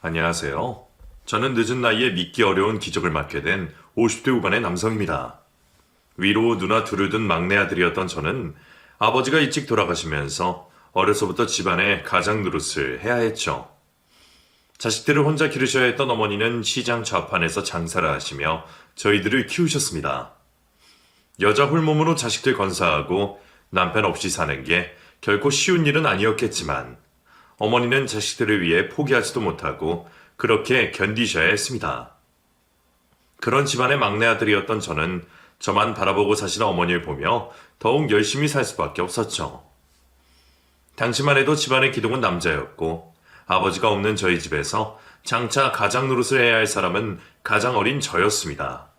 안녕하세요. 저는 늦은 나이에 믿기 어려운 기적을 맞게 된 50대 후반의 남성입니다. 위로 누나 둘을 둔 막내 아들이었던 저는 아버지가 일찍 돌아가시면서 어려서부터 집안의 가장 노릇을 해야 했죠. 자식들을 혼자 기르셔야 했던 어머니는 시장 좌판에서 장사를 하시며 저희들을 키우셨습니다. 여자 홀몸으로 자식들 건사하고 남편 없이 사는 게 결코 쉬운 일은 아니었겠지만 어머니는 자식들을 위해 포기하지도 못하고 그렇게 견디셔야 했습니다. 그런 집안의 막내 아들이었던 저는 저만 바라보고 사시는 어머니를 보며 더욱 열심히 살 수밖에 없었죠. 당시만 해도 집안의 기둥은 남자였고 아버지가 없는 저희 집에서 장차 가장 노릇을 해야 할 사람은 가장 어린 저였습니다.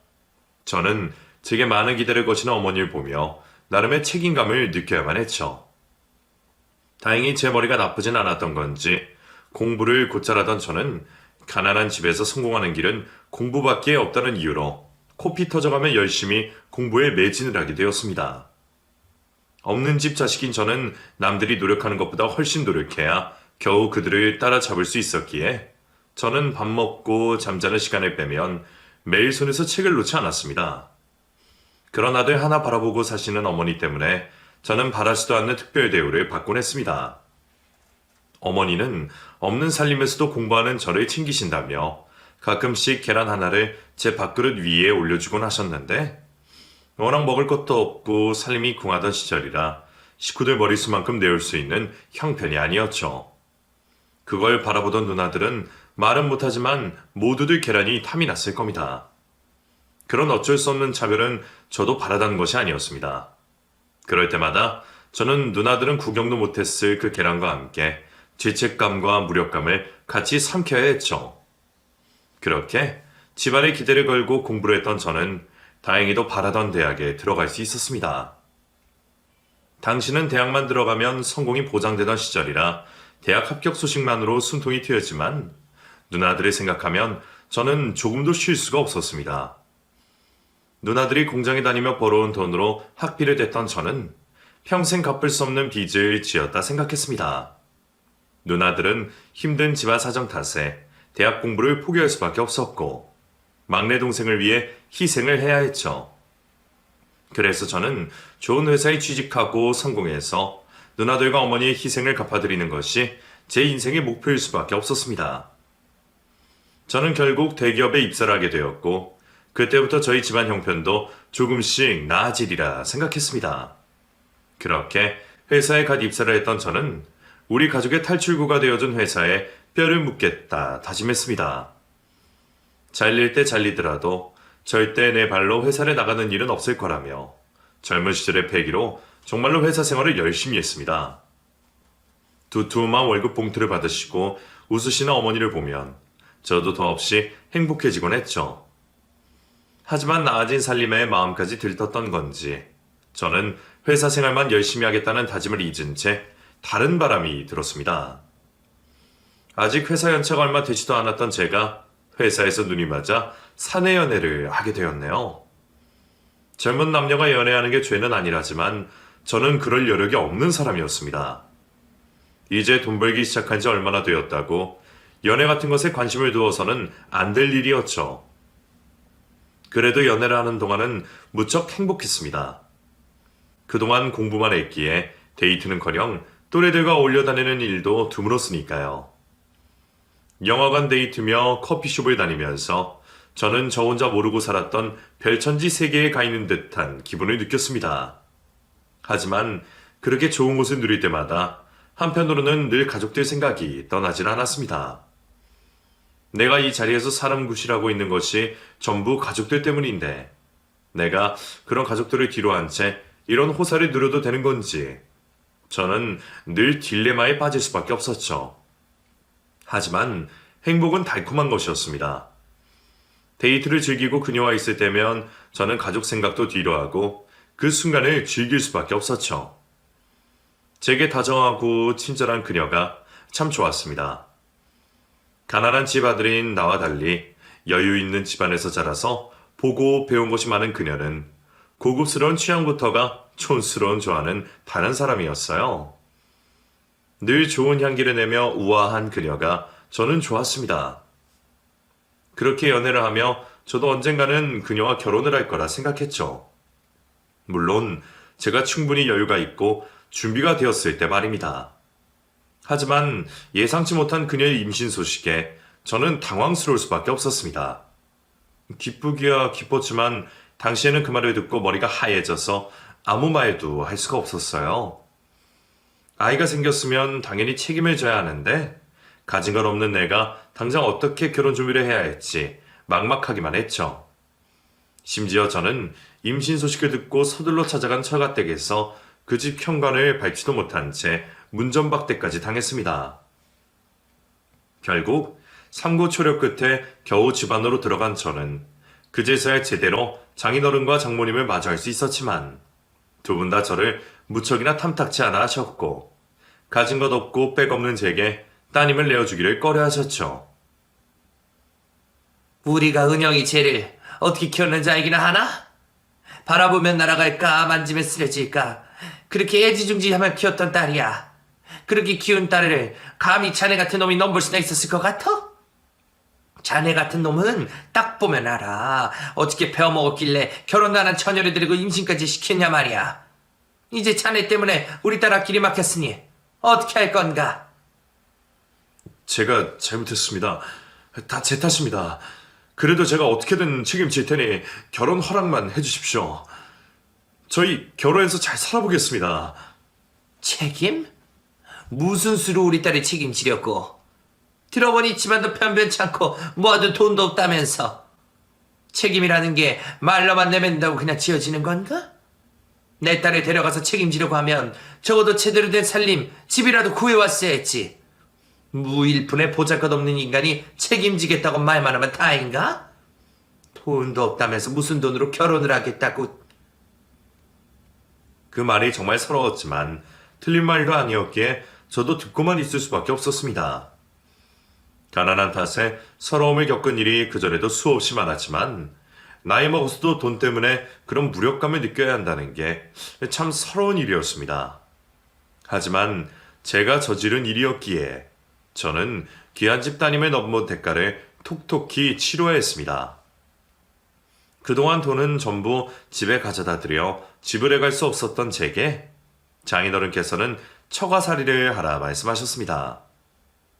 저는 제게 많은 기대를 거시는 어머니를 보며 나름의 책임감을 느껴야만 했죠. 다행히 제 머리가 나쁘진 않았던 건지 공부를 곧잘 하던 저는 가난한 집에서 성공하는 길은 공부밖에 없다는 이유로 코피 터져가며 열심히 공부에 매진을 하게 되었습니다. 없는 집 자식인 저는 남들이 노력하는 것보다 훨씬 노력해야 겨우 그들을 따라잡을 수 있었기에 저는 밥 먹고 잠자는 시간을 빼면 매일 손에서 책을 놓지 않았습니다. 그런 아들 하나 바라보고 사시는 어머니 때문에 저는 바라지도 않는 특별 대우를 받곤 했습니다. 어머니는 없는 살림에서도 공부하는 저를 챙기신다며 가끔씩 계란 하나를 제 밥그릇 위에 올려주곤 하셨는데 워낙 먹을 것도 없고 살림이 궁하던 시절이라 식구들 머릿수만큼 내올 수 있는 형편이 아니었죠. 그걸 바라보던 누나들은 말은 못하지만 모두들 계란이 탐이 났을 겁니다. 그런 어쩔 수 없는 차별은 저도 바라던 것이 아니었습니다. 그럴 때마다 저는 누나들은 구경도 못했을 그 계란과 함께 죄책감과 무력감을 같이 삼켜야 했죠. 그렇게 집안의 기대를 걸고 공부를 했던 저는 다행히도 바라던 대학에 들어갈 수 있었습니다. 당시는 대학만 들어가면 성공이 보장되던 시절이라 대학 합격 소식만으로 숨통이 트였지만 누나들을 생각하면 저는 조금도 쉴 수가 없었습니다. 누나들이 공장에 다니며 벌어온 돈으로 학비를 댔던 저는 평생 갚을 수 없는 빚을 지었다 생각했습니다. 누나들은 힘든 집안 사정 탓에 대학 공부를 포기할 수밖에 없었고 막내 동생을 위해 희생을 해야 했죠. 그래서 저는 좋은 회사에 취직하고 성공해서 누나들과 어머니의 희생을 갚아드리는 것이 제 인생의 목표일 수밖에 없었습니다. 저는 결국 대기업에 입사를 하게 되었고 그때부터 저희 집안 형편도 조금씩 나아지리라 생각했습니다. 그렇게 회사에 갓 입사를 했던 저는 우리 가족의 탈출구가 되어준 회사에 뼈를 묻겠다 다짐했습니다. 잘릴 때 잘리더라도 절대 내 발로 회사를 나가는 일은 없을 거라며 젊은 시절의 패기로 정말로 회사 생활을 열심히 했습니다. 두툼한 월급 봉투를 받으시고 웃으시는 어머니를 보면 저도 더없이 행복해지곤 했죠. 하지만 나아진 살림에 마음까지 들떴던 건지 저는 회사 생활만 열심히 하겠다는 다짐을 잊은 채 다른 바람이 들었습니다. 아직 회사 연차가 얼마 되지도 않았던 제가 회사에서 눈이 맞아 사내 연애를 하게 되었네요. 젊은 남녀가 연애하는 게 죄는 아니라지만 저는 그럴 여력이 없는 사람이었습니다. 이제 돈 벌기 시작한 지 얼마나 되었다고 연애 같은 것에 관심을 두어서는 안 될 일이었죠. 그래도 연애를 하는 동안은 무척 행복했습니다. 그동안 공부만 했기에 데이트는커녕 또래들과 어울려 다니는 일도 드물었으니까요. 영화관 데이트며 커피숍을 다니면서 저는 저 혼자 모르고 살았던 별천지 세계에 가 있는 듯한 기분을 느꼈습니다. 하지만 그렇게 좋은 곳을 누릴 때마다 한편으로는 늘 가족들 생각이 떠나질 않았습니다. 내가 이 자리에서 사람 구실하고 있는 것이 전부 가족들 때문인데 내가 그런 가족들을 뒤로 한 채 이런 호사를 누려도 되는 건지 저는 늘 딜레마에 빠질 수밖에 없었죠. 하지만 행복은 달콤한 것이었습니다. 데이트를 즐기고 그녀와 있을 때면 저는 가족 생각도 뒤로 하고 그 순간을 즐길 수밖에 없었죠. 제게 다정하고 친절한 그녀가 참 좋았습니다. 가난한 집 아들인 나와 달리 여유 있는 집안에서 자라서 보고 배운 것이 많은 그녀는 고급스러운 취향부터가 촌스러운 좋아하는 다른 사람이었어요. 늘 좋은 향기를 내며 우아한 그녀가 저는 좋았습니다. 그렇게 연애를 하며 저도 언젠가는 그녀와 결혼을 할 거라 생각했죠. 물론 제가 충분히 여유가 있고 준비가 되었을 때 말입니다. 하지만 예상치 못한 그녀의 임신 소식에 저는 당황스러울 수밖에 없었습니다. 기쁘기야 기뻤지만 당시에는 그 말을 듣고 머리가 하얘져서 아무 말도 할 수가 없었어요. 아이가 생겼으면 당연히 책임을 져야 하는데 가진 건 없는 내가 당장 어떻게 결혼 준비를 해야 할지 막막하기만 했죠. 심지어 저는 임신 소식을 듣고 서둘러 찾아간 처가댁에서 그 집 현관을 밟지도 못한 채 문전박대까지 당했습니다. 결국 삼고초려 끝에 겨우 집 안으로 들어간 저는 그제서야 제대로 장인어른과 장모님을 마주할 수 있었지만 두 분 다 저를 무척이나 탐탁치 않아 하셨고 가진 것 없고 백 없는 제게 따님을 내어주기를 꺼려하셨죠. 우리가 은영이 쟤를 어떻게 키웠는지 알기나 하나? 바라보면 날아갈까 만지면 쓰러질까 그렇게 애지중지하며 키웠던 딸이야. 그렇게 키운 딸을 감히 자네 같은 놈이 넘볼 수나 있었을 것 같아? 자네 같은 놈은 딱 보면 알아. 어떻게 배워먹었길래 결혼도 안 한 처녀를 데리고 임신까지 시켰냐 말이야. 이제 자네 때문에 우리 딸 앞길이 막혔으니 어떻게 할 건가? 제가 잘못했습니다. 다 제 탓입니다. 그래도 제가 어떻게든 책임질 테니 결혼 허락만 해주십시오. 저희 결혼해서 잘 살아보겠습니다. 책임? 무슨 수로 우리 딸을 책임지려고? 들어보니 집안도 편변찮고 모아둔 돈도 없다면서 책임이라는 게 말로만 내맨다고 그냥 지어지는 건가? 내 딸을 데려가서 책임지려고 하면 적어도 제대로 된 살림, 집이라도 구해왔어야 했지. 무일푼에 보잘것없는 인간이 책임지겠다고 말만 하면 다인가? 돈도 없다면서 무슨 돈으로 결혼을 하겠다고. 그 말이 정말 서러웠지만 틀린 말도 아니었기에 저도 듣고만 있을 수밖에 없었습니다. 가난한 탓에 서러움을 겪은 일이 그전에도 수없이 많았지만 나이 먹어서도 돈 때문에 그런 무력감을 느껴야 한다는 게 참 서러운 일이었습니다. 하지만 제가 저지른 일이었기에 저는 귀한 집 따님의 넘은 대가를 톡톡히 치러야 했습니다. 그동안 돈은 전부 집에 가져다 드려 집을 해갈 수 없었던 제게 장인어른께서는 처가살이를 하라 말씀하셨습니다.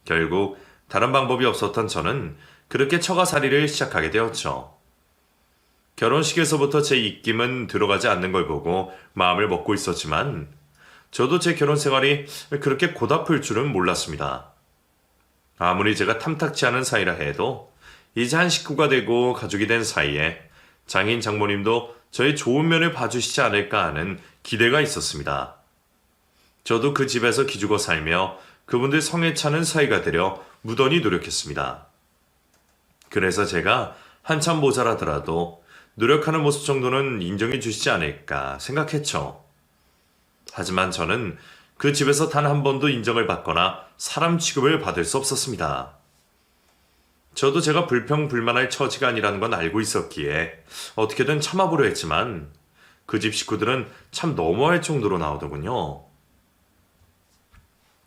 결국 다른 방법이 없었던 저는 그렇게 처가살이를 시작하게 되었죠. 결혼식에서부터 제 입김은 들어가지 않는 걸 보고 마음을 먹고 있었지만 저도 제 결혼 생활이 그렇게 고달플 줄은 몰랐습니다. 아무리 제가 탐탁치 않은 사이라 해도 이제 한 식구가 되고 가족이 된 사이에 장인 장모님도 저의 좋은 면을 봐주시지 않을까 하는 기대가 있었습니다. 저도 그 집에서 기죽어 살며 그분들 성에 차는 사이가 되려 무던히 노력했습니다. 그래서 제가 한참 모자라더라도 노력하는 모습 정도는 인정해 주시지 않을까 생각했죠. 하지만 저는 그 집에서 단 한 번도 인정을 받거나 사람 취급을 받을 수 없었습니다. 저도 제가 불평불만할 처지가 아니라는 건 알고 있었기에 어떻게든 참아보려 했지만 그 집 식구들은 참 너무할 정도로 나오더군요.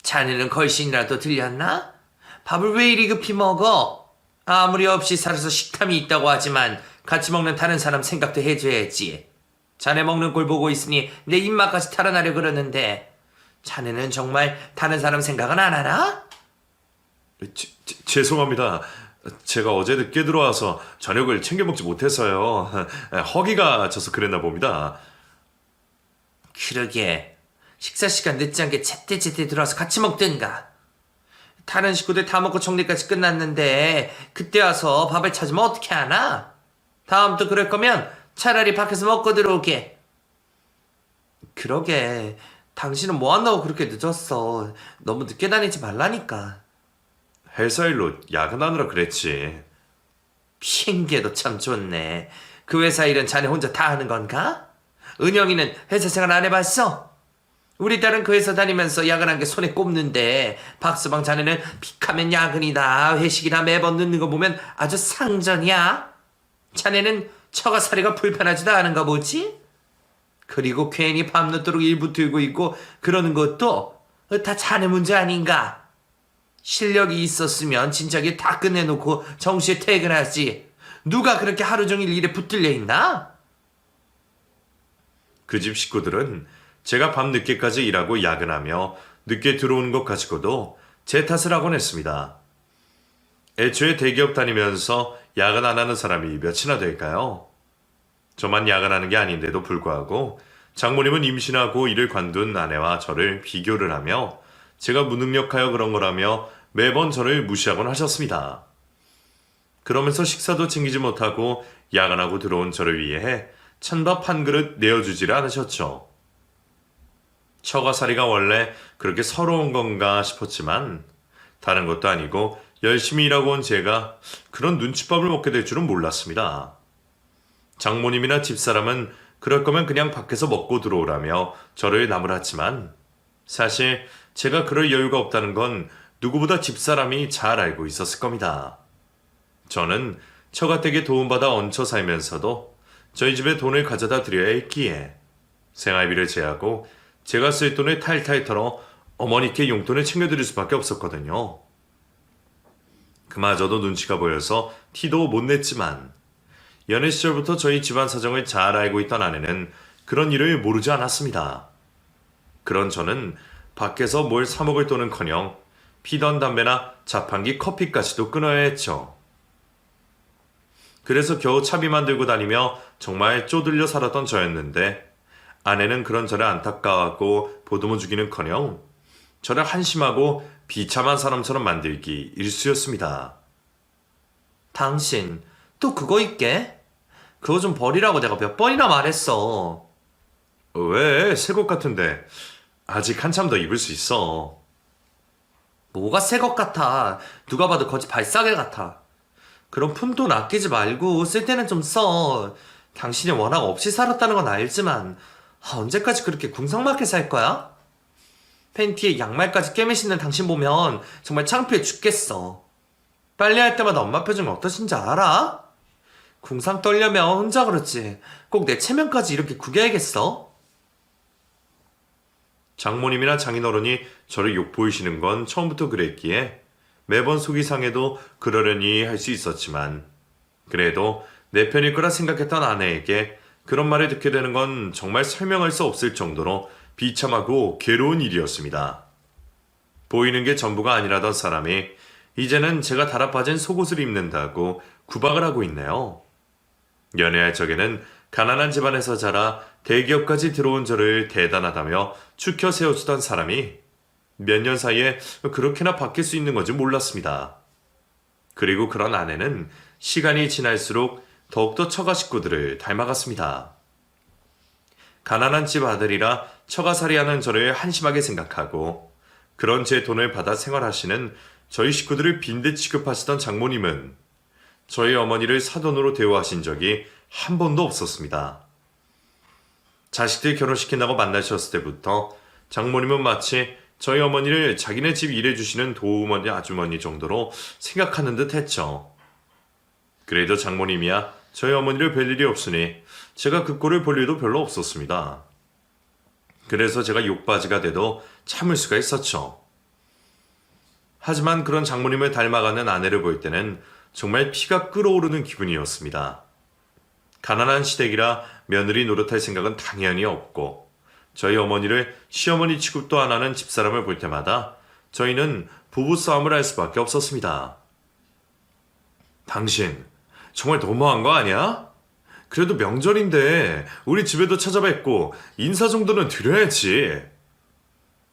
자네는 걸신이라도 들렸나? 밥을 왜 이리 급히 먹어? 아무리 없이 살아서 식탐이 있다고 하지만 같이 먹는 다른 사람 생각도 해줘야지. 자네 먹는 꼴 보고 있으니 내 입맛까지 탈환하려 그러는데 자네는 정말 다른 사람 생각은 안 하나? 죄송합니다. 제가 어제 늦게 들어와서 저녁을 챙겨 먹지 못해서요. 허기가 져서 그랬나 봅니다. 그러게 식사 시간 늦지 않게 제때제때 들어와서 같이 먹든가. 다른 식구들 다 먹고 정리까지 끝났는데 그때 와서 밥을 찾으면 어떻게 하나? 다음부터 그럴 거면 차라리 밖에서 먹고 들어오게. 그러게 당신은 뭐 한다고 그렇게 늦었어. 너무 늦게 다니지 말라니까. 회사 일로 야근하느라 그랬지. 핑계도 참 좋네. 그 회사 일은 자네 혼자 다 하는 건가? 은영이는 회사 생활 안 해봤어? 우리 딸은 그 회사 다니면서 야근한 게 손에 꼽는데 박서방 자네는 픽하면 야근이다 회식이다 매번 늦는 거 보면 아주 상전이야. 자네는 처가살이가 불편하지도 않은가 보지? 그리고 괜히 밤늦도록 일 붙들고 있고 그러는 것도 다 자네 문제 아닌가? 실력이 있었으면 진작에 다 끝내놓고 정시에 퇴근하지. 누가 그렇게 하루 종일 일에 붙들려 있나? 그 집 식구들은 제가 밤 늦게까지 일하고 야근하며 늦게 들어오는 것 가지고도 제 탓을 하곤 했습니다. 애초에 대기업 다니면서 야근 안 하는 사람이 몇이나 될까요? 저만 야근하는 게 아닌데도 불구하고 장모님은 임신하고 일을 관둔 아내와 저를 비교를 하며 제가 무능력하여 그런 거라며 매번 저를 무시하곤 하셨습니다. 그러면서 식사도 챙기지 못하고 야근하고 들어온 저를 위해 찬밥 한 그릇 내어주지를 않으셨죠. 처가살이가 원래 그렇게 서러운 건가 싶었지만 다른 것도 아니고 열심히 일하고 온 제가 그런 눈칫밥을 먹게 될 줄은 몰랐습니다. 장모님이나 집사람은 그럴 거면 그냥 밖에서 먹고 들어오라며 저를 나무랐지만 사실 제가 그럴 여유가 없다는 건 누구보다 집사람이 잘 알고 있었을 겁니다. 저는 처가댁에 도움받아 얹혀 살면서도 저희 집에 돈을 가져다 드려야 했기에 생활비를 제하고 제가 쓸 돈을 탈탈 털어 어머니께 용돈을 챙겨드릴 수밖에 없었거든요. 그마저도 눈치가 보여서 티도 못 냈지만 연애 시절부터 저희 집안 사정을 잘 알고 있던 아내는 그런 일을 모르지 않았습니다. 그런 저는 밖에서 뭘 사 먹을 돈은커녕 피던 담배나 자판기 커피까지도 끊어야 했죠. 그래서 겨우 차비만 들고 다니며 정말 쪼들려 살았던 저였는데 아내는 그런 저를 안타까워하고 보듬어 주기는커녕 저를 한심하고 비참한 사람처럼 만들기 일쑤였습니다. 당신 또 그거 있게? 그거 좀 버리라고 내가 몇 번이나 말했어. 왜? 새 것 같은데 아직 한참 더 입을 수 있어. 뭐가 새 것 같아. 누가 봐도 거지 발싸개 같아. 그럼 푼돈 아끼지 말고 쓸 때는 좀 써. 당신이 워낙 없이 살았다는 건 알지만 언제까지 그렇게 궁상맞게 살 거야? 팬티에 양말까지 꿰매시는 당신 보면 정말 창피해 죽겠어. 빨래할 때마다 엄마 표정이 어떠신지 알아? 궁상 떨려면 혼자 그렇지 꼭 내 체면까지 이렇게 구겨야겠어? 장모님이나 장인어른이 저를 욕보이시는 건 처음부터 그랬기에 매번 속이 상해도 그러려니 할 수 있었지만 그래도 내 편일 거라 생각했던 아내에게 그런 말을 듣게 되는 건 정말 설명할 수 없을 정도로 비참하고 괴로운 일이었습니다. 보이는 게 전부가 아니라던 사람이 이제는 제가 달아빠진 속옷을 입는다고 구박을 하고 있네요. 연애할 적에는 가난한 집안에서 자라 대기업까지 들어온 저를 대단하다며 추켜 세워주던 사람이 몇 년 사이에 그렇게나 바뀔 수 있는 건지 몰랐습니다. 그리고 그런 아내는 시간이 지날수록 더욱더 처가 식구들을 닮아갔습니다. 가난한 집 아들이라 처가살이하는 저를 한심하게 생각하고 그런 제 돈을 받아 생활하시는 저희 식구들을 빈대 취급하시던 장모님은 저희 어머니를 사돈으로 대우하신 적이 한 번도 없었습니다. 자식들 결혼시킨다고 만나셨을 때부터 장모님은 마치 저희 어머니를 자기네 집 일해주시는 도우머니 아주머니 정도로 생각하는 듯 했죠. 그래도 장모님이야 저희 어머니를 뵐 일이 없으니 제가 그 꼴을 볼 일도 별로 없었습니다. 그래서 제가 욕바지가 돼도 참을 수가 있었죠. 하지만 그런 장모님을 닮아가는 아내를 볼 때는 정말 피가 끓어오르는 기분이었습니다. 가난한 시댁이라 며느리 노릇할 생각은 당연히 없고 저희 어머니를 시어머니 취급도 안 하는 집사람을 볼 때마다 저희는 부부싸움을 할 수밖에 없었습니다. 당신 정말 너무한 거 아니야? 그래도 명절인데 우리 집에도 찾아뵙고 인사 정도는 드려야지.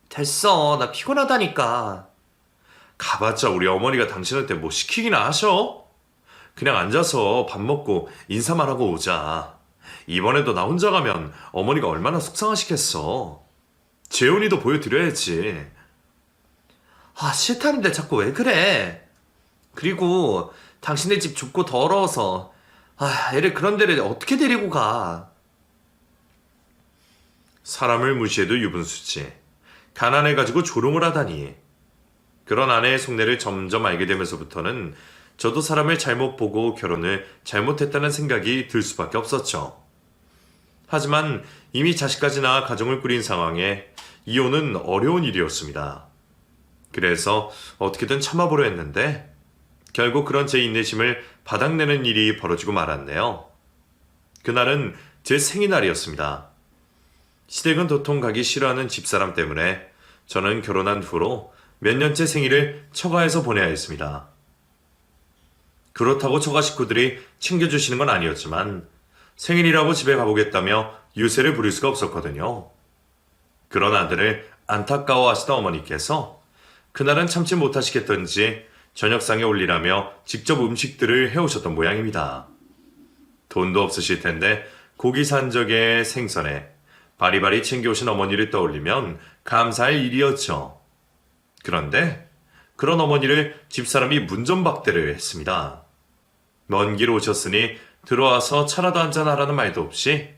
됐어. 나 피곤하다니까. 가봤자 우리 어머니가 당신한테 뭐 시키기나 하셔? 그냥 앉아서 밥 먹고 인사만 하고 오자. 이번에도 나 혼자 가면 어머니가 얼마나 속상하시겠어. 재훈이도 보여드려야지. 싫다는데 자꾸 왜 그래? 그리고 당신네 집 좁고 더러워서 애를 그런 데를 어떻게 데리고 가? 사람을 무시해도 유분수지. 가난해가지고 조롱을 하다니. 그런 아내의 속내를 점점 알게 되면서부터는 저도 사람을 잘못 보고 결혼을 잘못했다는 생각이 들 수밖에 없었죠. 하지만 이미 자식까지 낳아 가정을 꾸린 상황에 이혼은 어려운 일이었습니다. 그래서 어떻게든 참아보려 했는데 결국 그런 제 인내심을 바닥내는 일이 벌어지고 말았네요. 그날은 제 생일날이었습니다. 시댁은 도통 가기 싫어하는 집사람 때문에 저는 결혼한 후로 몇 년째 생일을 처가에서 보내야 했습니다. 그렇다고 처가 식구들이 챙겨주시는 건 아니었지만 생일이라고 집에 가보겠다며 유세를 부릴 수가 없었거든요. 그런 아들을 안타까워하시던 어머니께서 그날은 참지 못하시겠던지 저녁상에 올리라며 직접 음식들을 해오셨던 모양입니다. 돈도 없으실 텐데 고기 산적에 생선에 바리바리 챙겨오신 어머니를 떠올리면 감사할 일이었죠. 그런데 그런 어머니를 집사람이 문전박대를 했습니다. 먼 길 오셨으니 들어와서 차라도 한잔하라는 말도 없이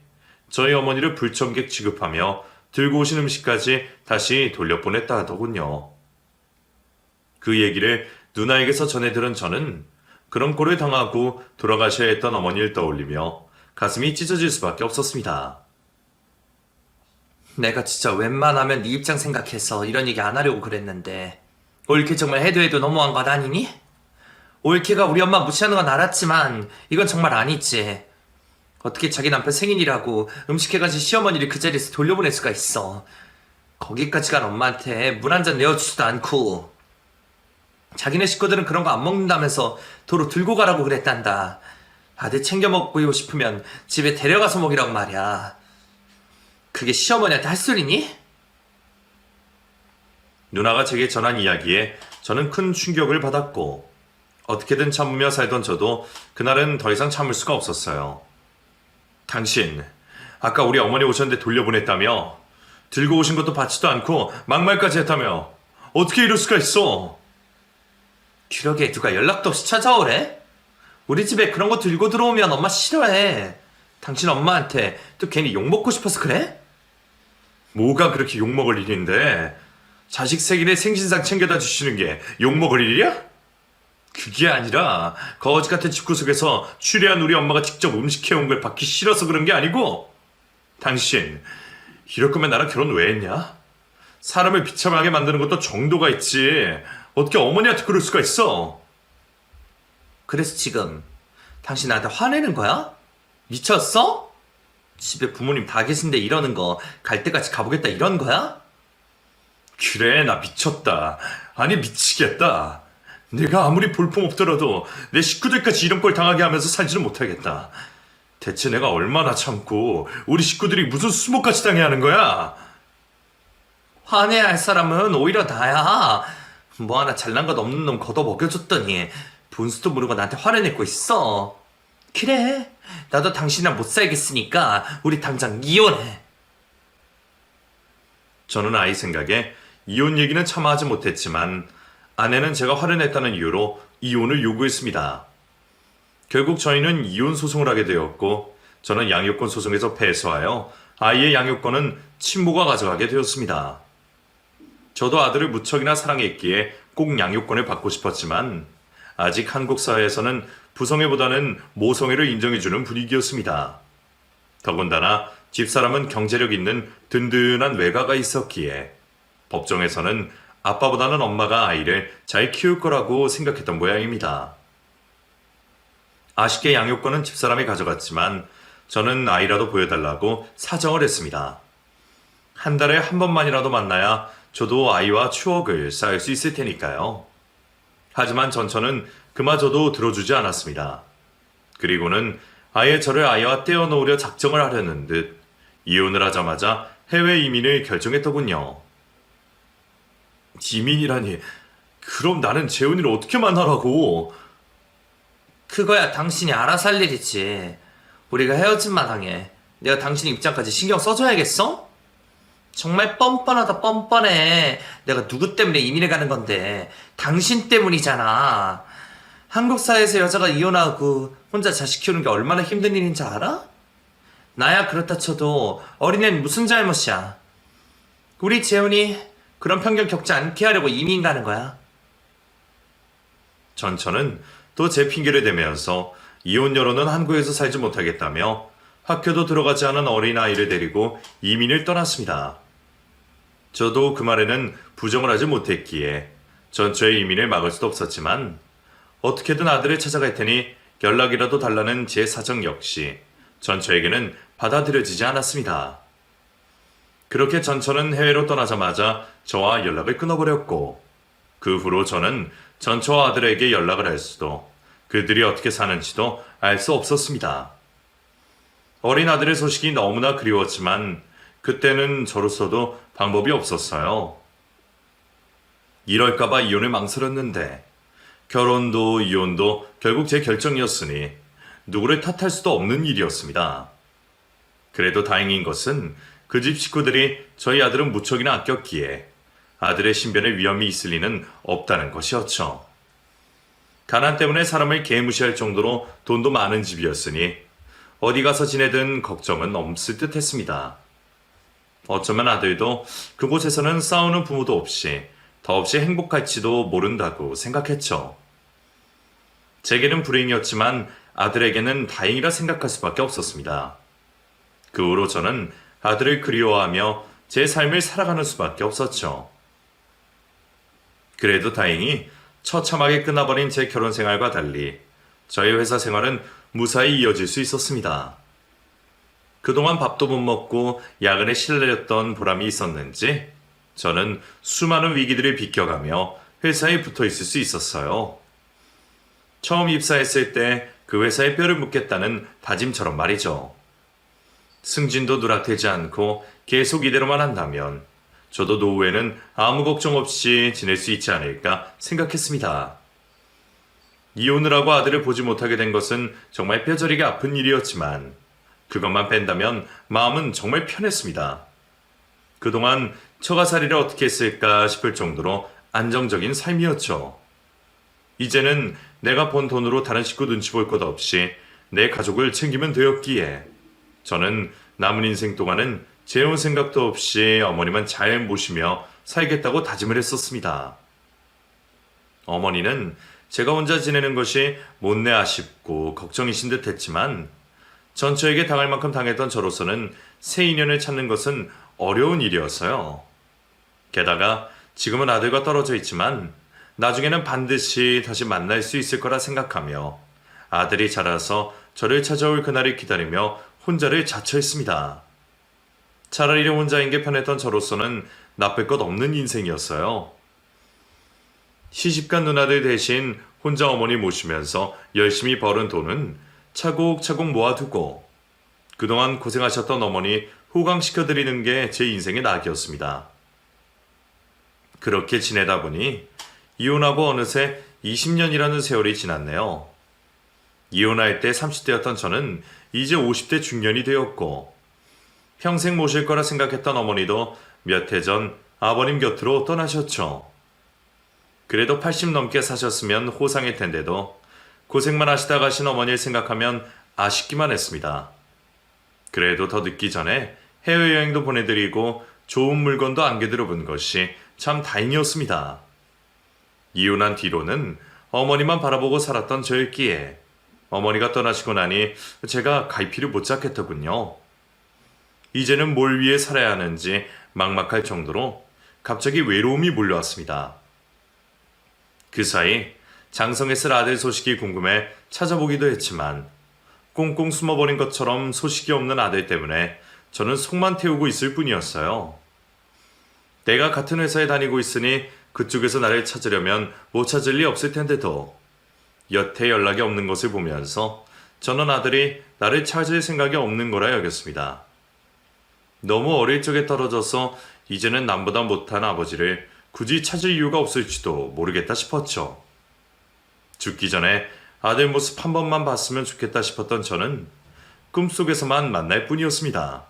저희 어머니를 불청객 취급하며 들고 오신 음식까지 다시 돌려보냈다 하더군요. 그 얘기를 누나에게서 전해 들은 저는 그런 꼴을 당하고 돌아가셔야 했던 어머니를 떠올리며 가슴이 찢어질 수밖에 없었습니다. 내가 진짜 웬만하면 네 입장 생각해서 이런 얘기 안 하려고 그랬는데 올케 정말 해도 너무한 것 아니니? 올케가 우리 엄마 무시하는 건 알았지만 이건 정말 아니지. 어떻게 자기 남편 생일이라고 음식해가지고 시어머니를 그 자리에서 돌려보낼 수가 있어. 거기까지 간 엄마한테 물 한 잔 내어주지도 않고 자기네 식구들은 그런 거 안 먹는다면서 도로 들고 가라고 그랬단다. 아들 챙겨 먹고 싶으면 집에 데려가서 먹이라고 말이야. 그게 시어머니한테 할 소리니? 누나가 제게 전한 이야기에 저는 큰 충격을 받았고 어떻게든 참으며 살던 저도 그날은 더 이상 참을 수가 없었어요. 당신, 아까 우리 어머니 오셨는데 돌려보냈다며? 들고 오신 것도 받지도 않고 막말까지 했다며? 어떻게 이럴 수가 있어? 그러게 누가 연락도 없이 찾아오래? 우리 집에 그런 거 들고 들어오면 엄마 싫어해. 당신 엄마한테 또 괜히 욕먹고 싶어서 그래? 뭐가 그렇게 욕먹을 일인데? 자식 생일에 생신상 챙겨다 주시는 게 욕먹을 일이야? 그게 아니라 거지 같은 집구석에서 추리한 우리 엄마가 직접 음식해온 걸 받기 싫어서 그런 게 아니고 당신 이럴 거면 나랑 결혼 왜 했냐? 사람을 비참하게 만드는 것도 정도가 있지. 어떻게 어머니한테 그럴 수가 있어? 그래서 지금 당신 나한테 화내는 거야? 미쳤어? 집에 부모님 다 계신데 이러는 거 갈 때까지 가보겠다 이런 거야? 그래, 나 미쳤다. 아니, 미치겠다. 내가 아무리 볼품없더라도 내 식구들까지 이런 걸 당하게 하면서 살지는 못하겠다. 대체 내가 얼마나 참고 우리 식구들이 무슨 수모까지 당해야 하는 거야? 화내야 할 사람은 오히려 나야. 뭐 하나 잘난 것 없는 놈 걷어 먹여줬더니 분수도 모르고 나한테 화를 내고 있어. 그래, 나도 당신이랑 못 살겠으니까 우리 당장 이혼해. 저는 아이 생각에 이혼 얘기는 차마 하지 못했지만 아내는 제가 화를 냈다는 이유로 이혼을 요구했습니다. 결국 저희는 이혼 소송을 하게 되었고 저는 양육권 소송에서 패소하여 아이의 양육권은 친모가 가져가게 되었습니다. 저도 아들을 무척이나 사랑했기에 꼭 양육권을 받고 싶었지만 아직 한국 사회에서는 부성애보다는 모성애를 인정해주는 분위기였습니다. 더군다나 집사람은 경제력 있는 든든한 외가가 있었기에 법정에서는 아빠보다는 엄마가 아이를 잘 키울 거라고 생각했던 모양입니다. 아쉽게 양육권은 집사람이 가져갔지만 저는 아이라도 보여달라고 사정을 했습니다. 한 달에 한 번만이라도 만나야 저도 아이와 추억을 쌓을 수 있을 테니까요. 하지만 전처는 그마저도 들어주지 않았습니다. 그리고는 아예 저를 아이와 떼어놓으려 작정을 하려는 듯 이혼을 하자마자 해외 이민을 결정했더군요. 이민이라니, 그럼 나는 재훈이를 어떻게 만나라고? 그거야 당신이 알아서 할 일이지. 우리가 헤어진 마당에 내가 당신 입장까지 신경 써줘야겠어? 정말 뻔뻔하다 뻔뻔해. 내가 누구 때문에 이민을 가는 건데 당신 때문이잖아. 한국 사회에서 여자가 이혼하고 혼자 자식 키우는 게 얼마나 힘든 일인지 알아? 나야 그렇다 쳐도 어린애는 무슨 잘못이야. 우리 재훈이 그런 편견 겪지 않게 하려고 이민 가는 거야. 전처는 또 제 핑계를 대면서 이혼 여론은 한국에서 살지 못하겠다며 학교도 들어가지 않은 어린아이를 데리고 이민을 떠났습니다. 저도 그 말에는 부정을 하지 못했기에 전처의 이민을 막을 수도 없었지만 어떻게든 아들을 찾아갈 테니 연락이라도 달라는 제 사정 역시 전처에게는 받아들여지지 않았습니다. 그렇게 전처는 해외로 떠나자마자 저와 연락을 끊어버렸고 그 후로 저는 전처와 아들에게 연락을 할 수도 그들이 어떻게 사는지도 알 수 없었습니다. 어린 아들의 소식이 너무나 그리웠지만 그때는 저로서도 방법이 없었어요. 이럴까봐 이혼을 망설였는데 결혼도 이혼도 결국 제 결정이었으니 누구를 탓할 수도 없는 일이었습니다. 그래도 다행인 것은 그 집 식구들이 저희 아들은 무척이나 아꼈기에 아들의 신변에 위험이 있을 리는 없다는 것이었죠. 가난 때문에 사람을 개무시할 정도로 돈도 많은 집이었으니 어디 가서 지내든 걱정은 없을 듯 했습니다. 어쩌면 아들도 그곳에서는 싸우는 부모도 없이 더없이 행복할지도 모른다고 생각했죠. 제게는 불행이었지만 아들에게는 다행이라 생각할 수밖에 없었습니다. 그 후로 저는 아들을 그리워하며 제 삶을 살아가는 수밖에 없었죠. 그래도 다행히 처참하게 끝나버린 제 결혼 생활과 달리 저희 회사 생활은 무사히 이어질 수 있었습니다. 그동안 밥도 못 먹고 야근에 실내렸던 보람이 있었는지 저는 수많은 위기들을 비껴가며 회사에 붙어 있을 수 있었어요. 처음 입사했을 때 그 회사에 뼈를 묻겠다는 다짐처럼 말이죠. 승진도 누락되지 않고 계속 이대로만 한다면 저도 노후에는 아무 걱정 없이 지낼 수 있지 않을까 생각했습니다. 이혼을 하고 아들을 보지 못하게 된 것은 정말 뼈저리게 아픈 일이었지만 그것만 뺀다면 마음은 정말 편했습니다. 그동안 처가살이를 어떻게 했을까 싶을 정도로 안정적인 삶이었죠. 이제는 내가 번 돈으로 다른 식구 눈치 볼 것 없이 내 가족을 챙기면 되었기에 저는 남은 인생 동안은 재혼 생각도 없이 어머니만 잘 모시며 살겠다고 다짐을 했었습니다. 어머니는 제가 혼자 지내는 것이 못내 아쉽고 걱정이신 듯 했지만 전처에게 당할 만큼 당했던 저로서는 새 인연을 찾는 것은 어려운 일이었어요. 게다가 지금은 아들과 떨어져 있지만 나중에는 반드시 다시 만날 수 있을 거라 생각하며 아들이 자라서 저를 찾아올 그날을 기다리며 혼자를 자처했습니다. 차라리 혼자인 게 편했던 저로서는 나쁠 것 없는 인생이었어요. 시집간 누나들 대신 혼자 어머니 모시면서 열심히 벌은 돈은 차곡차곡 모아두고 그동안 고생하셨던 어머니 호강시켜드리는 게 제 인생의 낙이었습니다. 그렇게 지내다 보니 이혼하고 어느새 20년이라는 세월이 지났네요. 이혼할 때 30대였던 저는 이제 50대 중년이 되었고 평생 모실 거라 생각했던 어머니도 몇 해 전 아버님 곁으로 떠나셨죠. 그래도 80 넘게 사셨으면 호상일 텐데도 고생만 하시다 가신 어머니를 생각하면 아쉽기만 했습니다. 그래도 더 늦기 전에 해외여행도 보내드리고 좋은 물건도 안겨드려 본 것이 참 다행이었습니다. 이혼한 뒤로는 어머니만 바라보고 살았던 저였기에 어머니가 떠나시고 나니 제가 갈피를 못 잡겠더군요. 이제는 뭘 위해 살아야 하는지 막막할 정도로 갑자기 외로움이 몰려왔습니다. 그 사이 장성했을 아들 소식이 궁금해 찾아보기도 했지만 꽁꽁 숨어버린 것처럼 소식이 없는 아들 때문에 저는 속만 태우고 있을 뿐이었어요. 내가 같은 회사에 다니고 있으니 그쪽에서 나를 찾으려면 못 찾을 리 없을 텐데도 여태 연락이 없는 것을 보면서 저는 아들이 나를 찾을 생각이 없는 거라 여겼습니다. 너무 어릴 적에 떨어져서 이제는 남보다 못한 아버지를 굳이 찾을 이유가 없을지도 모르겠다 싶었죠. 죽기 전에 아들 모습 한 번만 봤으면 좋겠다 싶었던 저는 꿈속에서만 만날 뿐이었습니다.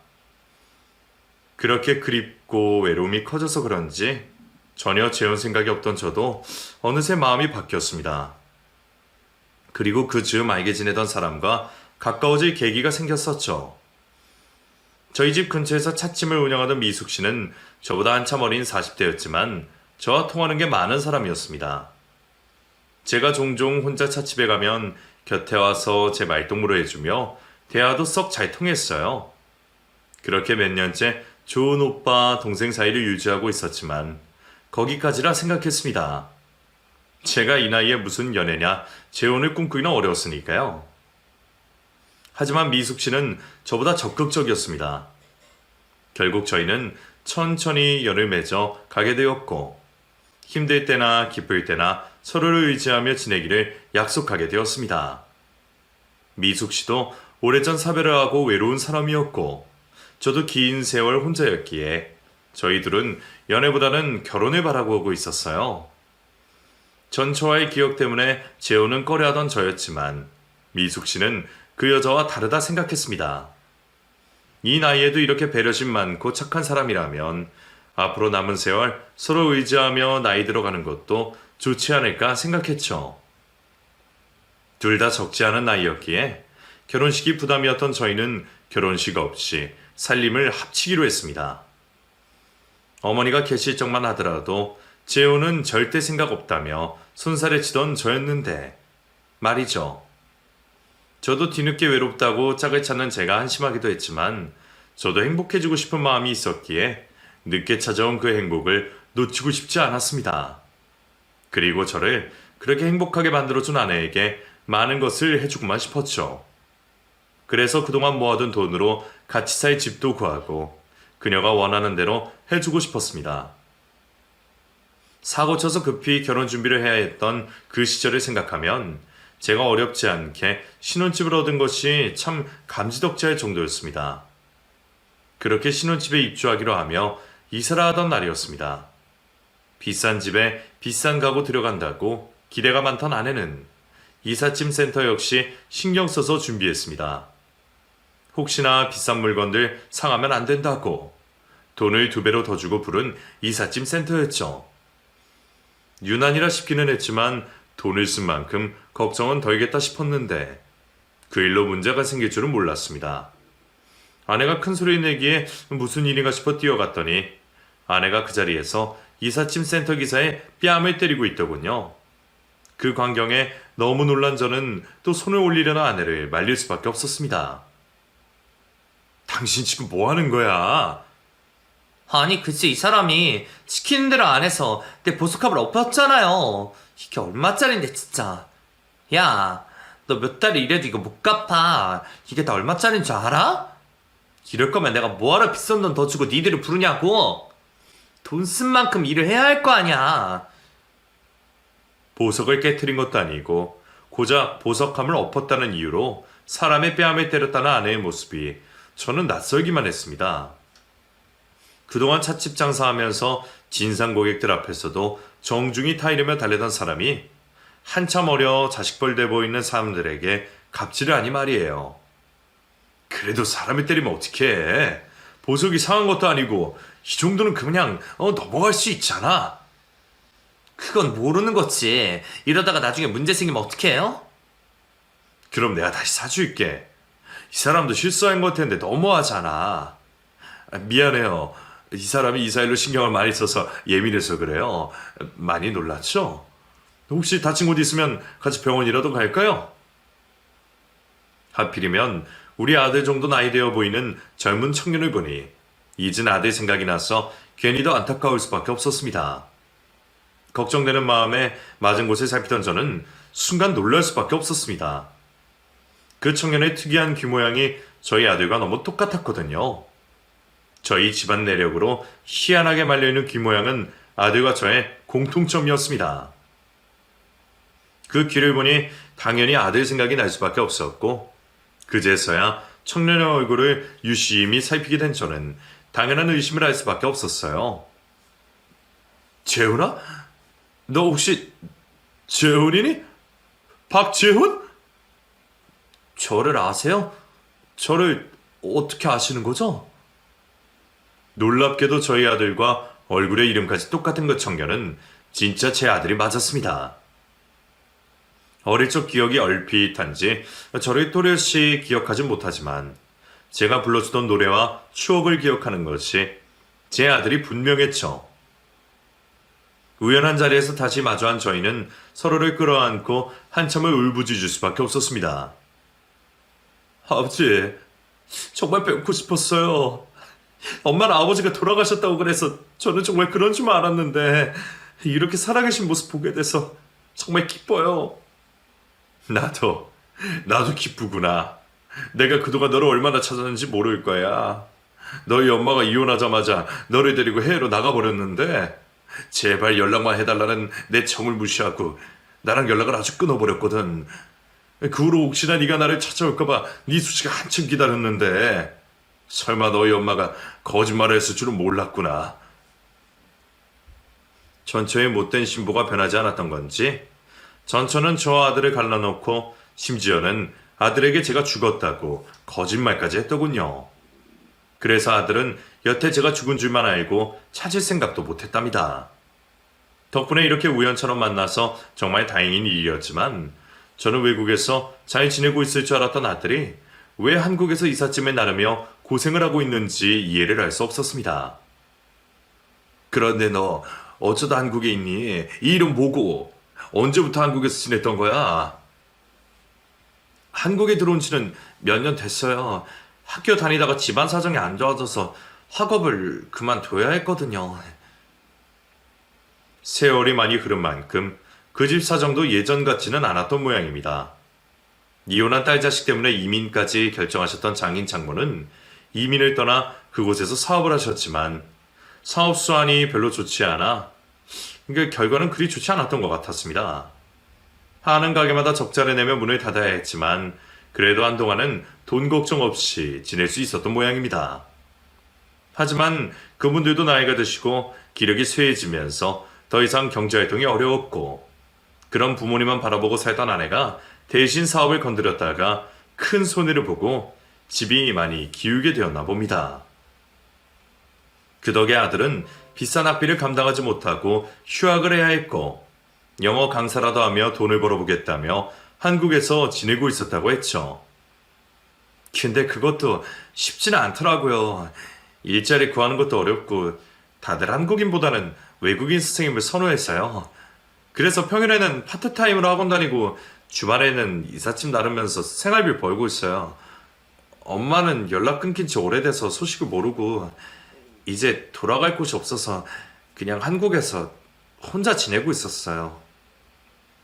그렇게 그립고 외로움이 커져서 그런지 전혀 재혼 생각이 없던 저도 어느새 마음이 바뀌었습니다. 그리고 그 즈음 알게 지내던 사람과 가까워질 계기가 생겼었죠. 저희 집 근처에서 찻집을 운영하던 미숙 씨는 저보다 한참 어린 40대였지만 저와 통하는 게 많은 사람이었습니다. 제가 종종 혼자 찻집에 가면 곁에 와서 제 말동무를 해주며 대화도 썩 잘 통했어요. 그렇게 몇 년째 좋은 오빠 동생 사이를 유지하고 있었지만 거기까지라 생각했습니다. 제가 이 나이에 무슨 연애냐, 재혼을 꿈꾸기는 어려웠으니까요. 하지만 미숙 씨는 저보다 적극적이었습니다. 결국 저희는 천천히 연을 맺어 가게 되었고, 힘들 때나 기쁠 때나 서로를 의지하며 지내기를 약속하게 되었습니다. 미숙 씨도 오래전 사별을 하고 외로운 사람이었고, 저도 긴 세월 혼자였기에 저희 둘은 연애보다는 결혼을 바라보고 있었어요. 전처와의 기억 때문에 재혼은 꺼려하던 저였지만 미숙 씨는 그 여자와 다르다 생각했습니다. 이 나이에도 이렇게 배려심 많고 착한 사람이라면 앞으로 남은 세월 서로 의지하며 나이 들어가는 것도 좋지 않을까 생각했죠. 둘 다 적지 않은 나이였기에 결혼식이 부담이었던 저희는 결혼식 없이 살림을 합치기로 했습니다. 어머니가 계실 적만 하더라도 재혼은 절대 생각 없다며 손살에 치던 저였는데 말이죠. 저도 뒤늦게 외롭다고 짝을 찾는 제가 한심하기도 했지만 저도 행복해지고 싶은 마음이 있었기에 늦게 찾아온 그 행복을 놓치고 싶지 않았습니다. 그리고 저를 그렇게 행복하게 만들어준 아내에게 많은 것을 해주고만 싶었죠. 그래서 그동안 모아둔 돈으로 같이 살 집도 구하고 그녀가 원하는 대로 해주고 싶었습니다. 사고 쳐서 급히 결혼 준비를 해야 했던 그 시절을 생각하면 제가 어렵지 않게 신혼집을 얻은 것이 참 감지덕지할 정도였습니다. 그렇게 신혼집에 입주하기로 하며 이사를 하던 날이었습니다. 비싼 집에 비싼 가구 들여간다고 기대가 많던 아내는 이삿짐 센터 역시 신경 써서 준비했습니다. 혹시나 비싼 물건들 상하면 안 된다고 돈을 2배로 더 주고 부른 이삿짐 센터였죠. 유난이라 싶기는 했지만 돈을 쓴 만큼 걱정은 덜겠다 싶었는데 그 일로 문제가 생길 줄은 몰랐습니다. 아내가 큰 소리 내기에 무슨 일인가 싶어 뛰어갔더니 아내가 그 자리에서 이삿짐 센터 기사의 뺨을 때리고 있더군요. 그 광경에 너무 놀란 저는 또 손을 올리려는 아내를 말릴 수밖에 없었습니다. 당신 지금 뭐 하는 거야? 아니 글쎄 이 사람이 시키는 대로 안 해서 내 보석함을 엎었잖아요. 이게 얼마짜린데 진짜. 야, 너 몇 달 일해도 이거 못 갚아. 이게 다 얼마짜린 줄 알아? 이럴 거면 내가 뭐하러 비싼 돈 더 주고 니들을 부르냐고. 돈 쓴 만큼 일을 해야 할 거 아니야. 보석을 깨트린 것도 아니고 고작 보석함을 엎었다는 이유로 사람의 뺨을 때렸다는 아내의 모습이 저는 낯설기만 했습니다. 그동안 찻집 장사하면서 진상 고객들 앞에서도 정중히 타이르며 달래던 사람이 한참 어려 자식벌 돼 보이는 사람들에게 갑질을 하니 말이에요. 그래도 사람을 때리면 어떡해. 보석이 상한 것도 아니고 이 정도는 그냥 넘어갈 수 있잖아. 그건 모르는 거지. 이러다가 나중에 문제 생기면 어떡해요? 그럼 내가 다시 사줄게. 이 사람도 실수한 것 같은데 너무하잖아. 미안해요. 이 사람이 이사일로 신경을 많이 써서 예민해서 그래요. 많이 놀랐죠? 혹시 다친 곳 있으면 같이 병원이라도 갈까요? 하필이면 우리 아들 정도 나이 되어 보이는 젊은 청년을 보니 잊은 아들 생각이 나서 괜히 더 안타까울 수밖에 없었습니다. 걱정되는 마음에 맞은 곳을 살피던 저는 순간 놀랄 수밖에 없었습니다. 그 청년의 특이한 귀 모양이 저희 아들과 너무 똑같았거든요. 저희 집안 내력으로 희한하게 말려있는 귀 모양은 아들과 저의 공통점이었습니다. 그 귀를 보니 당연히 아들 생각이 날 수밖에 없었고 그제서야 청년의 얼굴을 유심히 살피게 된 저는 당연한 의심을 할 수밖에 없었어요. 재훈아? 너 혹시 재훈이니? 박재훈? 저를 아세요? 저를 어떻게 아시는 거죠? 놀랍게도 저희 아들과 얼굴의 이름까지 똑같은 그 청년은 진짜 제 아들이 맞았습니다. 어릴 적 기억이 얼핏한지 저를 또렷이 기억하진 못하지만 제가 불러주던 노래와 추억을 기억하는 것이 제 아들이 분명했죠. 우연한 자리에서 다시 마주한 저희는 서로를 끌어안고 한참을 울부짖을 수밖에 없었습니다. 아버지, 정말 뵙고 싶었어요. 엄마는 아버지가 돌아가셨다고 그래서 저는 정말 그런 줄 알았는데 이렇게 살아계신 모습 보게 돼서 정말 기뻐요. 나도 기쁘구나. 내가 그동안 너를 얼마나 찾았는지 모를 거야. 너희 엄마가 이혼하자마자 너를 데리고 해외로 나가버렸는데 제발 연락만 해달라는 내 청을 무시하고 나랑 연락을 아주 끊어버렸거든. 그 후로 혹시나 네가 나를 찾아올까봐 네 수치가 한참 기다렸는데 설마 너희 엄마가 거짓말을 했을 줄은 몰랐구나. 전처의 못된 신부가 변하지 않았던 건지 전처는 저 아들을 갈라놓고 심지어는 아들에게 제가 죽었다고 거짓말까지 했더군요. 그래서 아들은 여태 제가 죽은 줄만 알고 찾을 생각도 못했답니다. 덕분에 이렇게 우연처럼 만나서 정말 다행인 일이었지만 저는 외국에서 잘 지내고 있을 줄 알았던 아들이 왜 한국에서 이삿짐을 나르며 고생을 하고 있는지 이해를 할 수 없었습니다. 그런데 너 어쩌다 한국에 있니? 이 이름 뭐고? 언제부터 한국에서 지냈던 거야? 한국에 들어온 지는 몇 년 됐어요. 학교 다니다가 집안 사정이 안 좋아져서 학업을 그만둬야 했거든요. 세월이 많이 흐른 만큼 그 집 사정도 예전 같지는 않았던 모양입니다. 이혼한 딸 자식 때문에 이민까지 결정하셨던 장인 장모는 이민을 떠나 그곳에서 사업을 하셨지만 사업 수완이 별로 좋지 않아 결과는 그리 좋지 않았던 것 같았습니다. 하는 가게마다 적자를 내며 문을 닫아야 했지만 그래도 한동안은 돈 걱정 없이 지낼 수 있었던 모양입니다. 하지만 그분들도 나이가 드시고 기력이 쇠해지면서 더 이상 경제활동이 어려웠고 그런 부모님만 바라보고 살던 아내가 대신 사업을 건드렸다가 큰 손해를 보고 집이 많이 기울게 되었나 봅니다. 그 덕에 아들은 비싼 학비를 감당하지 못하고 휴학을 해야 했고 영어 강사라도 하며 돈을 벌어보겠다며 한국에서 지내고 있었다고 했죠. 근데 그것도 쉽지는 않더라고요. 일자리 구하는 것도 어렵고 다들 한국인보다는 외국인 선생님을 선호했어요. 그래서 평일에는 파트타임으로 학원 다니고 주말에는 이삿짐 나르면서 생활비 벌고 있어요. 엄마는 연락 끊긴 지 오래돼서 소식을 모르고 이제 돌아갈 곳이 없어서 그냥 한국에서 혼자 지내고 있었어요.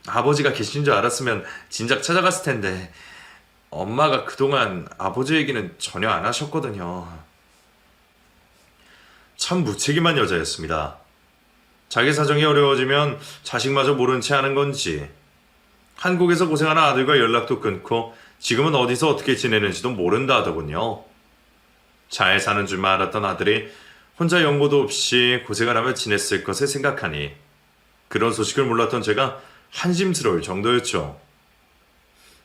아버지가 계신 줄 알았으면 진작 찾아갔을 텐데 엄마가 그동안 아버지 얘기는 전혀 안 하셨거든요. 참 무책임한 여자였습니다. 자기 사정이 어려워지면 자식마저 모른 채 하는 건지 한국에서 고생하는 아들과 연락도 끊고 지금은 어디서 어떻게 지내는지도 모른다 하더군요. 잘 사는 줄만 알았던 아들이 혼자 연고도 없이 고생을 하며 지냈을 것을 생각하니 그런 소식을 몰랐던 제가 한심스러울 정도였죠.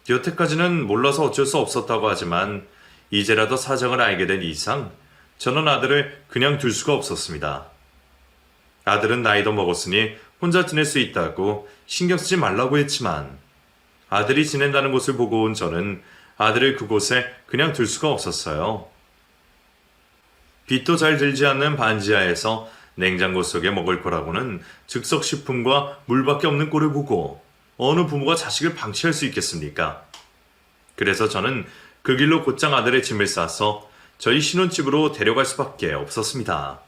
여태까지는 몰라서 어쩔 수 없었다고 하지만 이제라도 사정을 알게 된 이상 저는 아들을 그냥 둘 수가 없었습니다. 아들은 나이도 먹었으니 혼자 지낼 수 있다고 신경 쓰지 말라고 했지만 아들이 지낸다는 곳을 보고 온 저는 아들을 그곳에 그냥 둘 수가 없었어요. 빛도 잘 들지 않는 반지하에서 냉장고 속에 먹을 거라고는 즉석식품과 물밖에 없는 꼴을 보고 어느 부모가 자식을 방치할 수 있겠습니까? 그래서 저는 그 길로 곧장 아들의 짐을 싸서 저희 신혼집으로 데려갈 수밖에 없었습니다.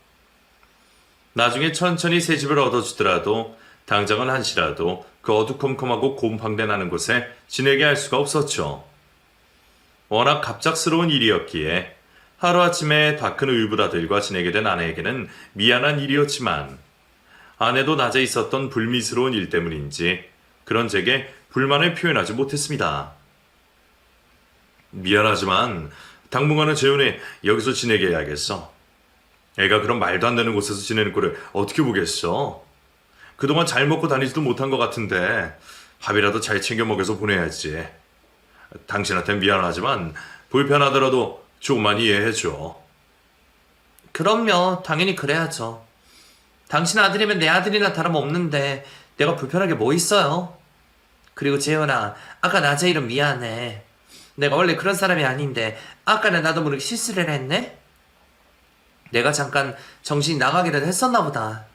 나중에 천천히 새 집을 얻어주더라도 당장은 한시라도 그 어두컴컴하고 곰팡대 나는 곳에 지내게 할 수가 없었죠. 워낙 갑작스러운 일이었기에 하루아침에 다 큰 을부라들과 지내게 된 아내에게는 미안한 일이었지만 아내도 낮에 있었던 불미스러운 일 때문인지 그런 제게 불만을 표현하지 못했습니다. 미안하지만 당분간은 재훈이 여기서 지내게 해야겠어. 애가 그런 말도 안 되는 곳에서 지내는 꼴을 어떻게 보겠어? 그동안 잘 먹고 다니지도 못한 것 같은데 밥이라도 잘 챙겨 먹여서 보내야지. 당신한텐 미안하지만 불편하더라도 조금만 이해해줘. 그럼요. 당연히 그래야죠. 당신 아들이면 내 아들이나 다름없는데 내가 불편하게 뭐 있어요? 그리고 재현아, 아까 낮에 이름 미안해. 내가 원래 그런 사람이 아닌데 아까는 나도 모르게 실수를 했네? 내가 잠깐 정신이 나가기라도 했었나 보다.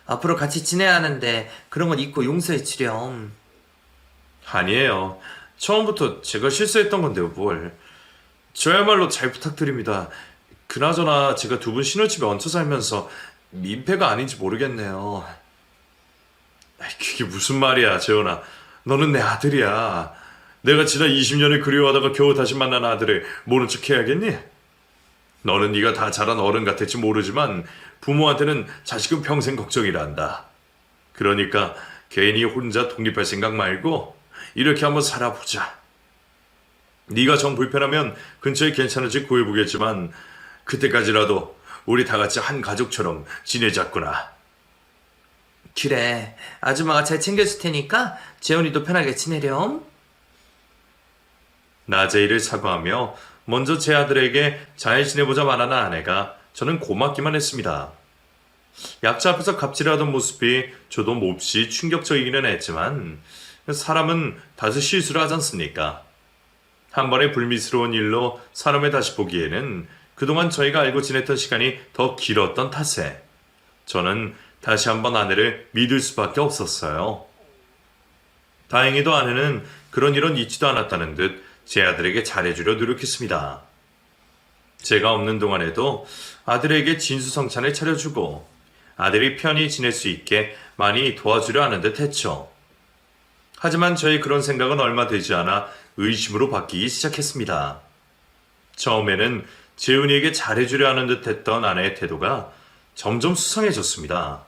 앞으로 같이 지내야 하는데 그런 건 잊고 용서해 주렴. 아니에요. 처음부터 제가 실수했던 건데요, 뭘. 저야말로 잘 부탁드립니다. 그나저나 제가 두 분 신혼집에 얹혀 살면서 민폐가 아닌지 모르겠네요. 그게 무슨 말이야, 재원아. 너는 내 아들이야. 내가 지난 20년을 그리워하다가 겨우 다시 만난 아들을 모른 척 해야겠니? 너는 네가 다 자란 어른 같을지 모르지만 부모한테는 자식은 평생 걱정이란다. 그러니까 괜히 혼자 독립할 생각 말고 이렇게 한번 살아보자. 네가 정 불편하면 근처에 괜찮은 집 구해보겠지만 그때까지라도 우리 다 같이 한 가족처럼 지내자꾸나. 그래, 아줌마가 잘 챙겨줄 테니까 재훈이도 편하게 지내렴. 낮에 일을 사과하며 먼저 제 아들에게 잘 지내보자 말하는 아내가 저는 고맙기만 했습니다. 약자 앞에서 갑질하던 모습이 저도 몹시 충격적이기는 했지만 사람은 다소 실수를 하지 않습니까? 한 번의 불미스러운 일로 사람을 다시 보기에는 그동안 저희가 알고 지냈던 시간이 더 길었던 탓에 저는 다시 한번 아내를 믿을 수밖에 없었어요. 다행히도 아내는 그런 일은 있지도 않았다는 듯 제 아들에게 잘해주려 노력했습니다. 제가 없는 동안에도 아들에게 진수성찬을 차려주고 아들이 편히 지낼 수 있게 많이 도와주려 하는 듯 했죠. 하지만 저의 그런 생각은 얼마 되지 않아 의심으로 바뀌기 시작했습니다. 처음에는 재훈이에게 잘해주려 하는 듯 했던 아내의 태도가 점점 수상해졌습니다.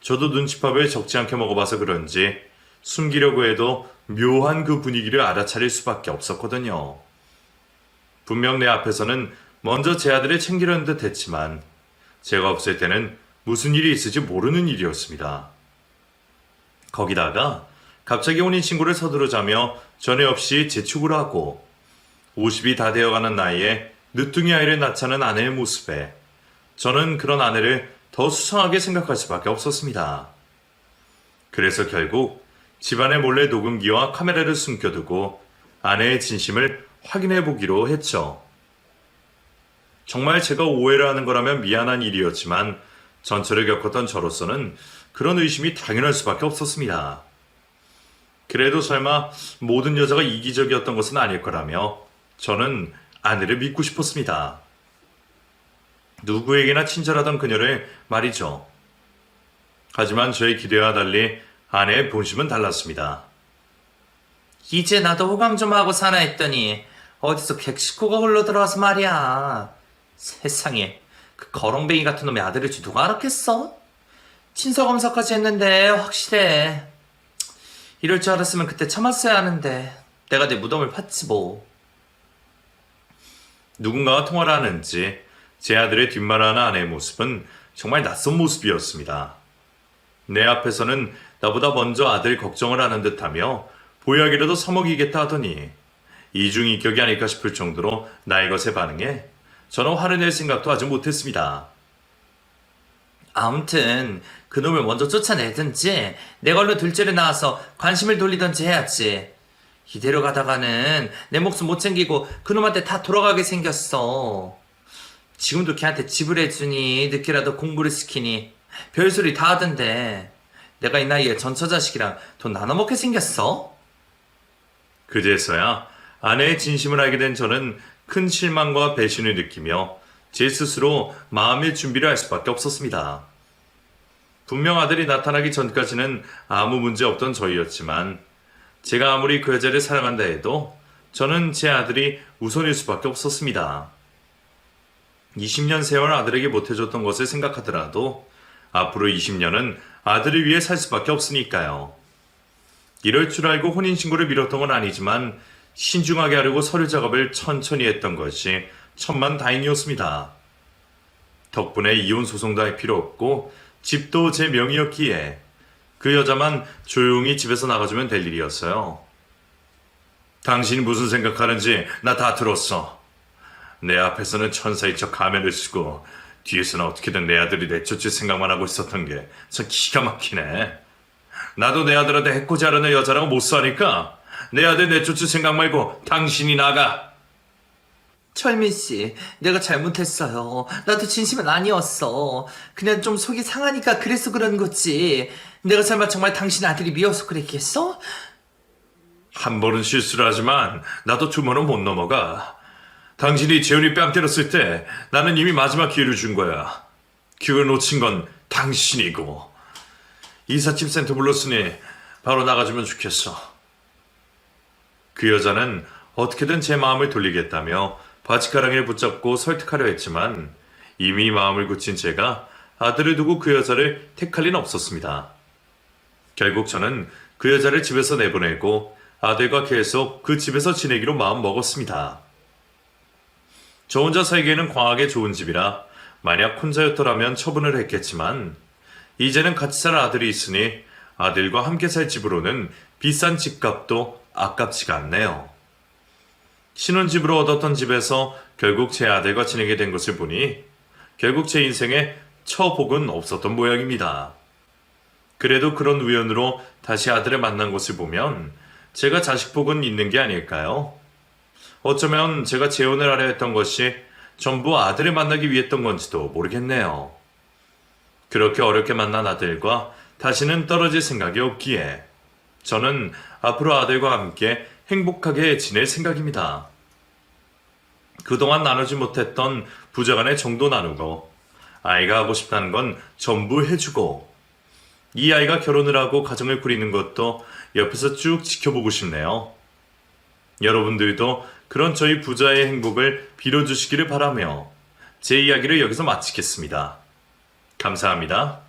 저도 눈칫밥을 적지 않게 먹어봐서 그런지 숨기려고 해도 묘한 그 분위기를 알아차릴 수밖에 없었거든요. 분명 내 앞에서는 먼저 제 아들을 챙기려는 듯 했지만 제가 없을 때는 무슨 일이 있을지 모르는 일이었습니다. 거기다가 갑자기 혼인신고를 서두르자며 전에 없이 재촉을 하고 50이 다 되어가는 나이에 늦둥이 아이를 낳자는 아내의 모습에 저는 그런 아내를 더 수상하게 생각할 수밖에 없었습니다. 그래서 결국 집안에 몰래 녹음기와 카메라를 숨겨두고 아내의 진심을 확인해 보기로 했죠. 정말 제가 오해를 하는 거라면 미안한 일이었지만 전철을 겪었던 저로서는 그런 의심이 당연할 수밖에 없었습니다. 그래도 설마 모든 여자가 이기적이었던 것은 아닐 거라며 저는 아내를 믿고 싶었습니다. 누구에게나 친절하던 그녀를 말이죠. 하지만 저의 기대와 달리 아내의 본심은 달랐습니다. 이제 나도 호강 좀 하고 사나 했더니 어디서 객식호가 흘러들어와서 말이야. 세상에, 그 거렁뱅이 같은 놈의 아들일지 누가 알았겠어? 친서검사까지 했는데 확실해. 이럴 줄 알았으면 그때 참았어야 하는데 내가 내 무덤을 팠지 뭐. 누군가와 통화를 하는지 제 아들의 뒷말하는 아내의 모습은 정말 낯선 모습이었습니다. 내 앞에서는 나보다 먼저 아들 걱정을 하는 듯하며 보약이라도 사먹이겠다 하더니 이중인격이 아닐까 싶을 정도로 나의 것에 반응해 저는 화를 낼 생각도 하지 못했습니다. 아무튼 그놈을 먼저 쫓아내든지 내 걸로 둘째를 낳아서 관심을 돌리든지 해야지. 이대로 가다가는 내 목숨 못 챙기고 그놈한테 다 돌아가게 생겼어. 지금도 걔한테 집을 해주니 늦게라도 공부를 시키니 별소리 다 하던데 내가 이 나이에 전처자식이랑 돈 나눠먹게 생겼어? 그제서야 아내의 진심을 알게 된 저는 큰 실망과 배신을 느끼며 제 스스로 마음의 준비를 할 수밖에 없었습니다. 분명 아들이 나타나기 전까지는 아무 문제 없던 저희였지만 제가 아무리 그 여자를 사랑한다 해도 저는 제 아들이 우선일 수밖에 없었습니다. 20년 세월 아들에게 못해줬던 것을 생각하더라도 앞으로 20년은 아들을 위해 살 수밖에 없으니까요. 이럴 줄 알고 혼인신고를 미뤘던 건 아니지만 신중하게 하려고 서류 작업을 천천히 했던 것이 천만다행이었습니다. 덕분에 이혼 소송도 할 필요 없고 집도 제 명의였기에 그 여자만 조용히 집에서 나가주면 될 일이었어요. 당신이 무슨 생각하는지 나 다 들었어. 내 앞에서는 천사인 척 가면을 쓰고 뒤에서는 어떻게든 내 아들이 내쫓을 생각만 하고 있었던 게 참 기가 막히네. 나도 내 아들한테 해코지 하려는 여자라고 못 사니까 내 아들 내쫓을 생각 말고 당신이 나가. 철민씨, 내가 잘못했어요. 나도 진심은 아니었어. 그냥 좀 속이 상하니까 그래서 그런 거지. 내가 설마 정말 당신 아들이 미워서 그랬겠어? 한 번은 실수를 하지만 나도 두 번은 못 넘어가. 당신이 재훈이 뺨 때렸을 때 나는 이미 마지막 기회를 준 거야. 그걸 놓친 건 당신이고 이삿짐 센터 불렀으니 바로 나가주면 좋겠어. 그 여자는 어떻게든 제 마음을 돌리겠다며 바지가랑이를 붙잡고 설득하려 했지만 이미 마음을 굳힌 제가 아들을 두고 그 여자를 택할 리는 없었습니다. 결국 저는 그 여자를 집에서 내보내고 아들과 계속 그 집에서 지내기로 마음 먹었습니다. 저 혼자 살기에는 광하게 좋은 집이라 만약 혼자였더라면 처분을 했겠지만 이제는 같이 살 아들이 있으니 아들과 함께 살 집으로는 비싼 집값도 아깝지가 않네요. 신혼집으로 얻었던 집에서 결국 제 아들과 지내게 된 것을 보니 결국 제 인생에 처복은 없었던 모양입니다. 그래도 그런 우연으로 다시 아들을 만난 것을 보면 제가 자식복은 있는 게 아닐까요? 어쩌면 제가 재혼을 하려 했던 것이 전부 아들을 만나기 위했던 건지도 모르겠네요. 그렇게 어렵게 만난 아들과 다시는 떨어질 생각이 없기에 저는 앞으로 아들과 함께 행복하게 지낼 생각입니다. 그동안 나누지 못했던 부자간의 정도 나누고 아이가 하고 싶다는 건 전부 해주고 이 아이가 결혼을 하고 가정을 꾸리는 것도 옆에서 쭉 지켜보고 싶네요. 여러분들도 그런 저희 부자의 행복을 빌어주시기를 바라며 제 이야기를 여기서 마치겠습니다. 감사합니다.